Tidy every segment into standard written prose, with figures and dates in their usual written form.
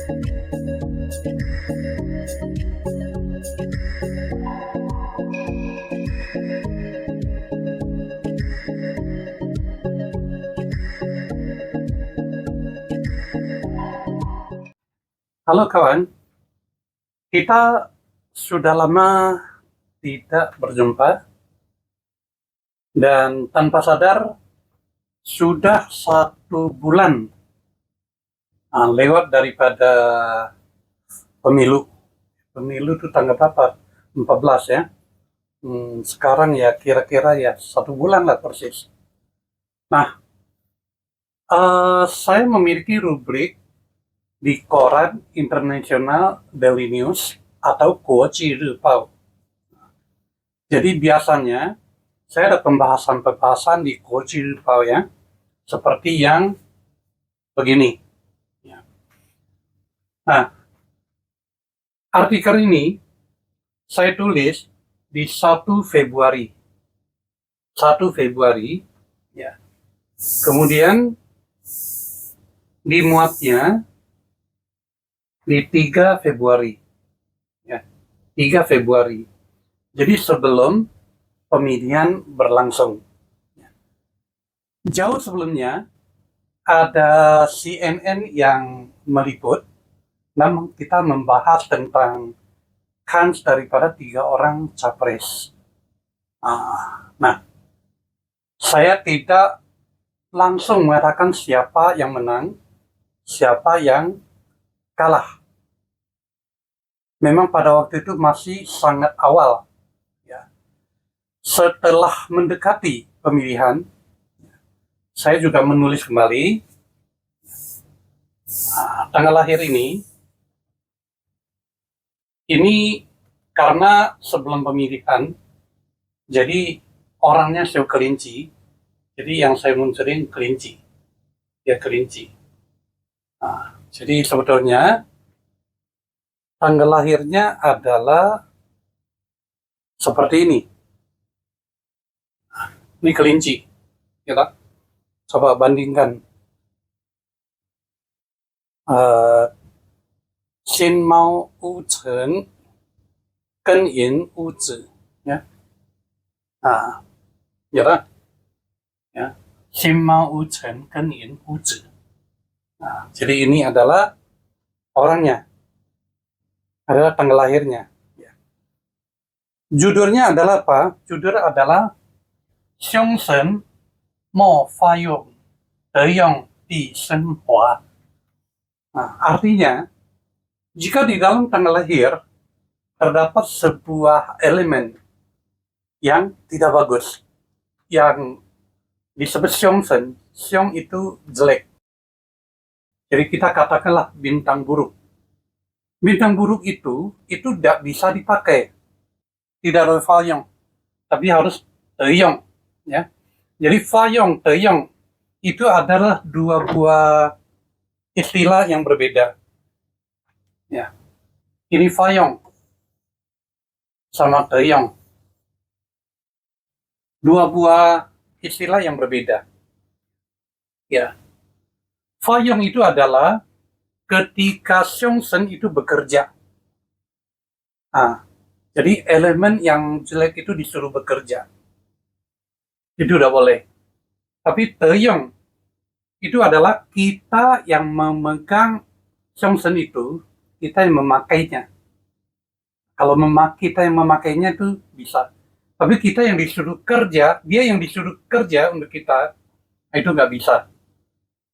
Halo kawan, kita sudah lama tidak berjumpa dan tanpa sadar sudah 1 bulan lewat daripada pemilu. Pemilu itu tanggal berapa? 14 ya. Sekarang ya kira-kira ya 1 bulan lah persis. Nah, saya memiliki rubrik di koran internasional Daily News atau Guoji Ripao. Jadi biasanya saya ada pembahasan di Guoji Ripao ya, seperti yang begini. Nah, artikel ini saya tulis di 1 Februari. 1 Februari ya. Kemudian dimuatnya di 3 Februari. Ya, 3 Februari. Jadi sebelum pemilihan berlangsung. Jauh sebelumnya ada CNN yang meliput, namun kita membahas tentang kans daripada 3 orang capres. Nah, saya tidak langsung mengatakan siapa yang menang, siapa yang kalah. Memang pada waktu itu masih sangat awal. Ya. Setelah mendekati pemilihan, saya juga menulis kembali tanggal lahir ini karena sebelum pemilihan, jadi orangnya show kelinci, jadi yang saya munculin kelinci, ya kelinci. Jadi sebetulnya tanggal lahirnya adalah seperti ini. Ini kelinci, ya. Coba bandingkan. Xin Mao Wu Chen Gen Yin Wu Zi, ya. Ya. Ya. Xin Mao Wu Chen Gen Yin Wu Zi. Jadi ini adalah orangnya, adalah tanggal lahirnya. Ya. Judulnya adalah apa? Judul adalah Xiong Shen Mo Fa Yong De Yong Di Shen Hua. Artinya, jika di dalam tanggal lahir terdapat sebuah elemen yang tidak bagus, yang disebut Xiong Shen, Xiong itu jelek. Jadi kita katakanlah bintang buruk. Bintang buruk itu tidak bisa dipakai. Tidak ada Fa-Yong, tapi harus De-Yong. Ya. Jadi Fa-Yong, De-Yong itu adalah 2 buah istilah yang berbeda. Ya. Ini Fa-Yong sama De-Yong. 2 buah istilah yang berbeda. Ya. Fa-Yong itu adalah ketika Xiong Shen itu bekerja. Jadi elemen yang jelek itu disuruh bekerja. Itu udah boleh. Tapi De-Yong itu adalah kita yang memegang Xiong Shen itu, kita yang memakainya. Kalau kita yang memakainya itu bisa. Tapi kita yang disuruh kerja, dia yang disuruh kerja untuk kita, itu nggak bisa.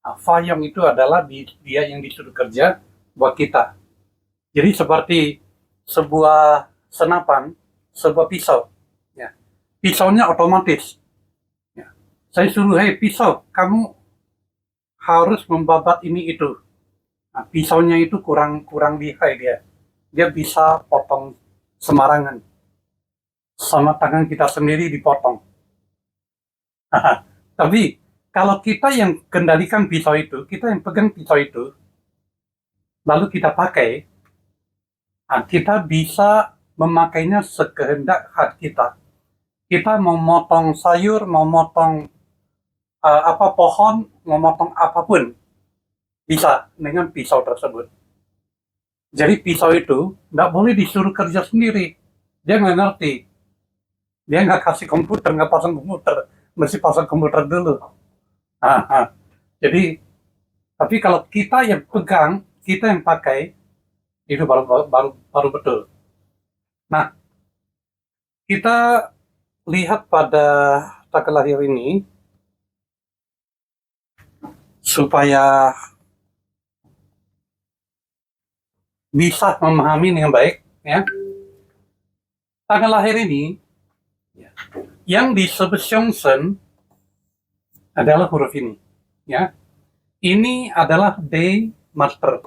Fa-Yong itu adalah dia yang disuruh kerja buat kita. Jadi seperti sebuah senapan, sebuah pisau. Ya. Pisaunya otomatis. Ya. Saya suruh, hei pisau, kamu harus membabat ini itu. Pisaunya itu kurang lihai dia. Dia bisa potong sembarangan. Sama tangan kita sendiri dipotong. Tapi kalau kita yang kendalikan pisau itu, kita yang pegang pisau itu, lalu kita pakai, kita bisa memakainya sekehendak hati kita. Kita mau motong sayur, mau motong pohon, mau motong apapun, bisa dengan pisau tersebut. Jadi pisau itu nggak boleh disuruh kerja sendiri. Dia nggak ngerti. Dia nggak kasih komputer, nggak pasang komputer. Mesti pasang komputer dulu. Ah, ah. Jadi, tapi kalau kita yang pegang, kita yang pakai, itu baru betul. Nah, kita lihat pada tanggal lahir ini, supaya bisa memahami dengan baik, ya. Tanggal lahir ini, yang disebut Xiongsen adalah huruf ini, ya. Ini adalah D master.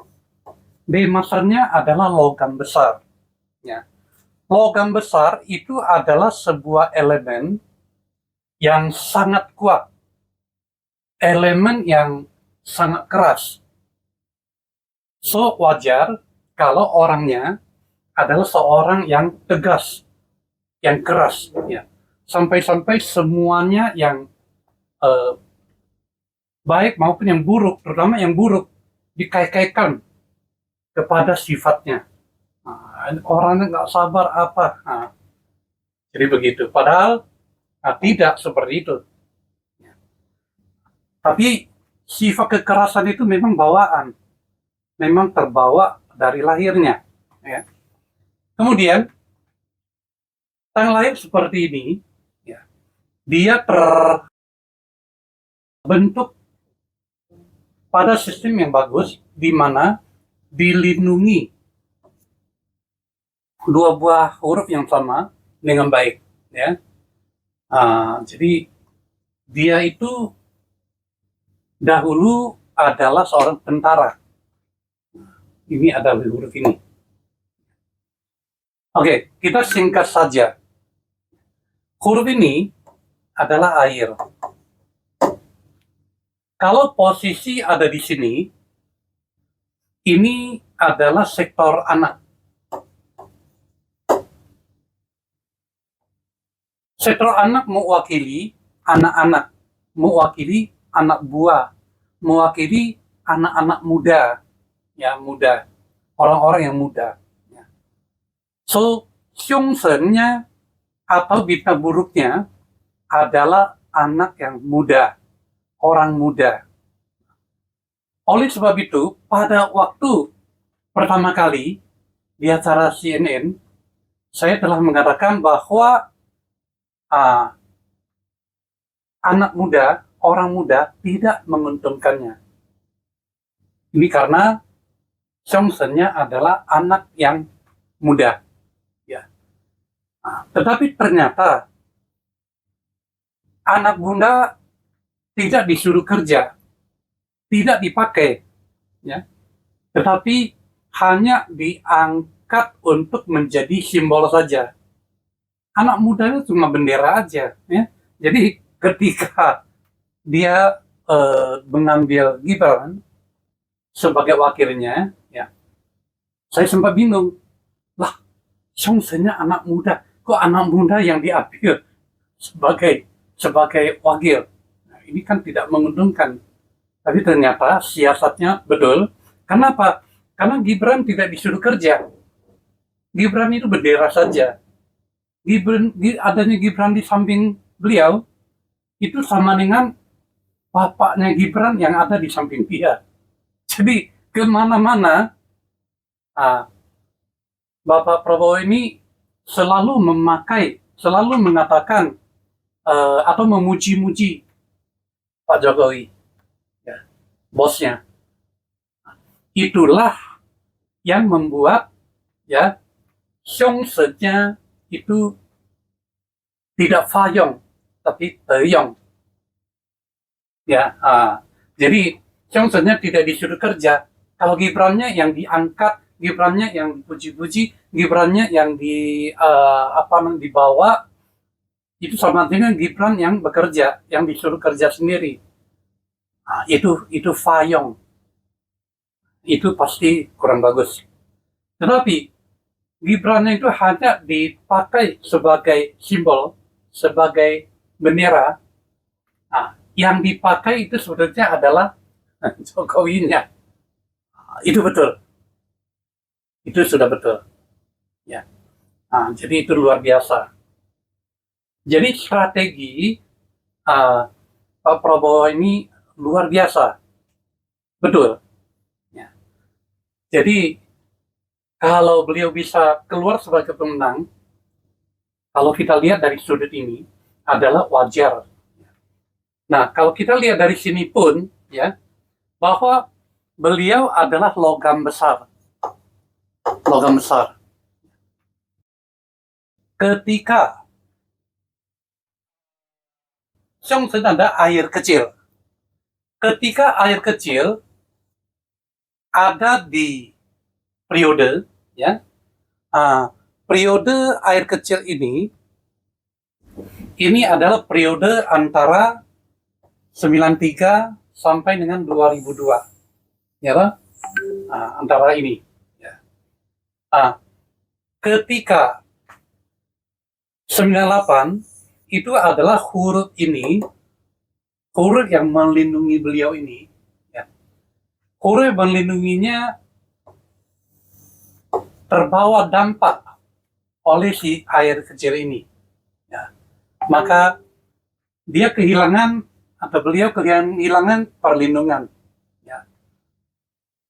D masternya adalah logam besar, ya. Logam besar itu adalah sebuah elemen yang sangat kuat, elemen yang sangat keras. So, wajar kalau orangnya adalah seorang yang tegas, yang keras, ya. Sampai-sampai semuanya yang baik maupun yang buruk, terutama yang buruk, dikait-kaitkan kepada sifatnya. Nah, orangnya nggak sabar apa. Nah, jadi begitu. Padahal tidak seperti itu. Tapi sifat kekerasan itu memang bawaan, memang terbawa dari lahirnya. Ya. Kemudian tanggal lahir seperti ini, ya, dia terbentuk pada sistem yang bagus, di mana dilindungi dua buah huruf yang sama dengan baik, ya. Jadi dia itu dahulu adalah seorang tentara. Ini adalah huruf ini. Oke, kita singkat saja. Huruf ini adalah air. Kalau posisi ada di sini, ini adalah sektor anak. Sektor anak mewakili anak-anak, mewakili anak buah, mewakili anak-anak muda, ya, muda, orang-orang yang muda. Ya. So, Xiongsen-nya atau bintang buruknya adalah anak yang muda, orang muda. Oleh sebab itu, pada waktu pertama kali di acara CNN, saya telah mengatakan bahwa anak muda, orang muda tidak menguntungkannya. Ini karena Xiongsen-nya adalah anak yang muda. Ya. Tetapi ternyata anak muda tidak disuruh kerja, tidak dipakai, ya, tetapi hanya diangkat untuk menjadi simbol saja. Anak muda itu cuma bendera aja, ya. Jadi ketika dia mengambil Gibran sebagai wakilnya, ya, saya sempat bingung, lah, Xiongsen-nya anak muda, kok anak muda yang diambil sebagai wakil? Nah, ini kan tidak menguntungkan. Tapi ternyata siasatnya betul. Kenapa? Karena Gibran tidak disuruh kerja. Gibran itu bendera saja. Adanya Gibran di samping beliau, itu sama dengan bapaknya Gibran yang ada di samping dia. Jadi kemana-mana, Bapak Prabowo ini selalu mengatakan atau memuji-muji Pak Jokowi, ya, bosnya. Itulah yang membuat, ya, Xiongsen-nya itu tidak Fayong, tapi Teyong. Ya, jadi Xiongsen-nya tidak disuruh kerja. Kalau Gibran-nya yang diangkat, Gibran-nya yang dipuji-puji, Gibran-nya yang dibawa, itu sama dengan Gibran yang bekerja, yang disuruh kerja sendiri. Itu Fayong. Itu pasti kurang bagus. Tetapi Gibran itu hanya dipakai sebagai simbol, sebagai bendera. Yang dipakai itu sebetulnya adalah Jokowinya. Itu betul. Itu sudah betul. Ya. Jadi itu luar biasa. Jadi strategi Pak Prabowo ini luar biasa. Betul. Ya. Jadi kalau beliau bisa keluar sebagai pemenang, kalau kita lihat dari sudut ini adalah wajar. Nah, kalau kita lihat dari sini pun, ya, bahwa beliau adalah logam besar. Logam besar. Ketika ada air kecil. Ketika air kecil ada di periode, ya, periode air kecil ini adalah periode antara 93 sampai dengan 2002, ya, antara ini. Ya. Ketika 98 itu adalah huruf ini, huruf yang melindungi beliau ini. Ya. Huruf melindunginya terbawa dampak oleh si air kecil ini. Ya. Maka dia kehilangan, atau beliau kehilangan perlindungan. Ya.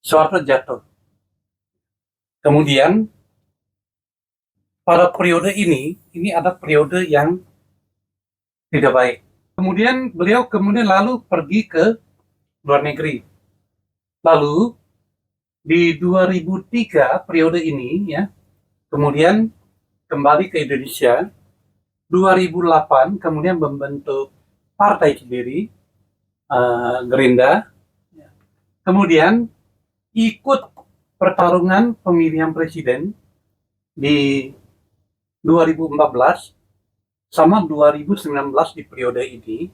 Soeharto jatuh. Kemudian pada periode ini ada periode yang tidak baik. Kemudian beliau lalu pergi ke luar negeri. Lalu di 2003 periode ini, ya, kemudian kembali ke Indonesia. 2008 kemudian membentuk partai sendiri, Gerindra. Kemudian ikut pertarungan pemilihan presiden di 2014 sama 2019 di periode ini.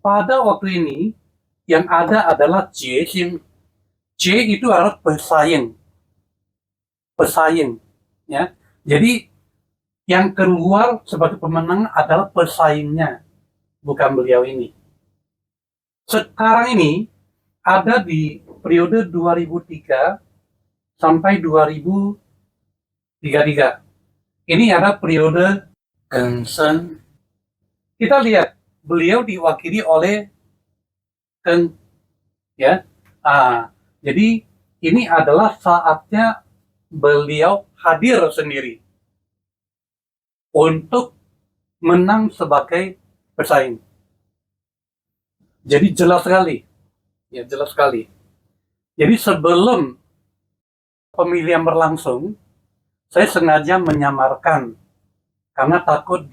Pada waktu ini yang ada adalah C itu adalah pesaing, ya. Jadi yang keluar sebagai pemenang adalah pesaingnya, bukan beliau ini. Sekarang ini ada di periode 2003 sampai 2033. Ini ada periode Kengsen. Kita lihat beliau diwakili oleh Keng, ya. Jadi ini adalah saatnya beliau hadir sendiri untuk menang sebagai pesaing. Jadi jelas sekali, ya, jelas sekali. Jadi sebelum pemilihan berlangsung, saya sengaja menyamarkan karena takut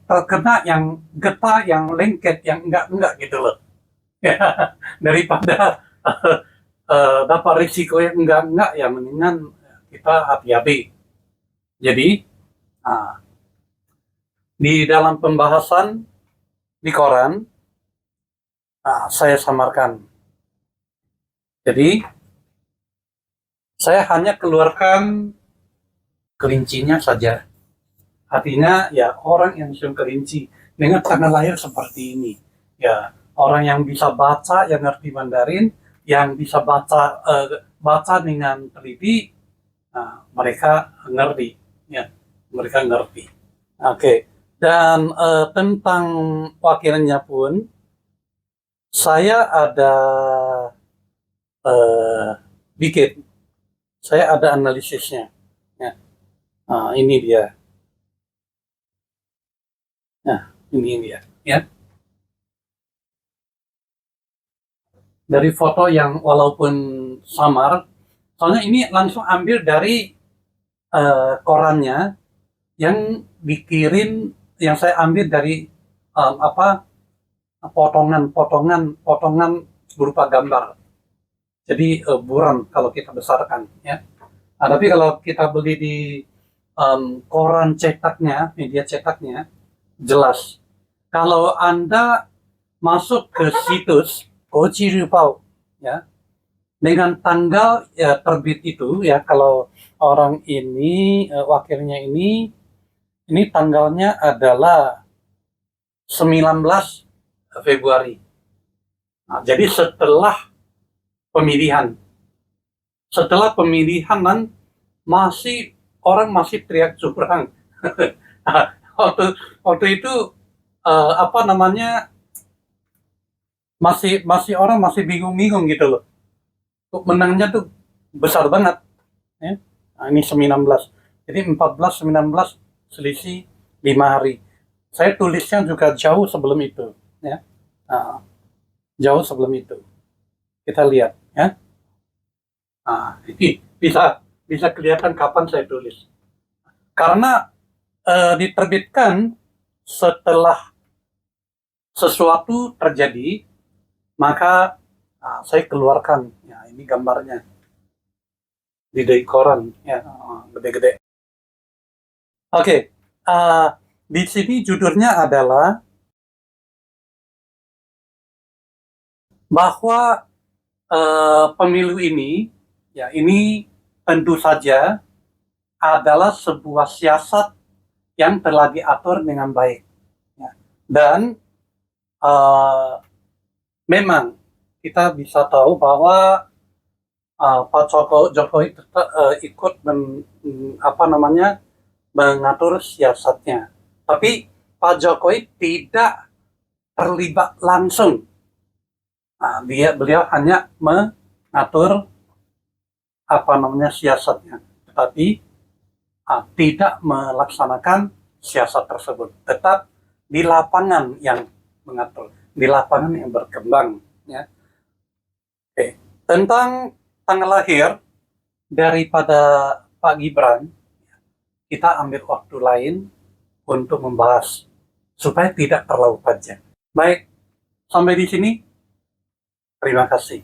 terkena yang getah, yang lengket, yang enggak gitu loh. Daripada dapat risiko yang enggak, ya mendingan kita hati-hati. Jadi di dalam pembahasan di koran saya samarkan. Jadi saya hanya keluarkan kelincinya saja. Artinya ya orang yang suka kelinci dengan tanggal lahir seperti ini. Ya, orang yang bisa baca, yang ngerti Mandarin, yang bisa baca dengan teliti, mereka ngerti. Ya, mereka ngerti. Oke. Dan tentang wakilannya pun, saya ada bikin, saya ada analisisnya. Ya. Ini dia. Nah, ini dia. Ya. Dari foto yang walaupun samar, soalnya ini langsung ambil dari korannya yang dikirim, yang saya ambil dari potongan berupa gambar. Jadi buram kalau kita besarkan, ya. Tapi kalau kita beli di koran cetaknya, media cetaknya, jelas. Kalau Anda masuk ke situs Koci Rupau, ya, dengan tanggal ya, terbit itu, ya, kalau orang ini wakilnya ini tanggalnya adalah 19 Februari. Jadi setelah pemilihan, Setelah pemilihan masih orang masih teriak curang. waktu waktu itu apa namanya, masih masih orang masih bingung-bingung gitu loh. Menangnya tuh besar banget, ya. Nah, ini 19. Jadi 14 19 selisih 5 hari. Saya tulisnya juga jauh sebelum itu, ya. Nah, jauh sebelum itu. Kita lihat, ya. Nah, ini bisa bisa kelihatan kapan saya tulis. Karena diterbitkan setelah sesuatu terjadi, maka saya keluarkan. Ya, ini gambarnya di koran, ya, gede-gede. Oke, di sini judulnya adalah bahwa pemilu ini, ya, ini tentu saja adalah sebuah siasat yang telah diatur dengan baik, ya. Dan memang kita bisa tahu bahwa Pak Jokowi tetap ikut apa namanya, mengatur siasatnya. Tapi Pak Jokowi tidak terlibat langsung. Nah, beliau hanya mengatur apa namanya siasatnya, tetapi tidak melaksanakan siasat tersebut. Tetap di lapangan yang mengatur, di lapangan yang berkembang. Ya. Oke. Tentang tanggal lahir daripada Pak Gibran, kita ambil waktu lain untuk membahas supaya tidak terlalu panjang. Baik, sampai di sini. Terima kasih.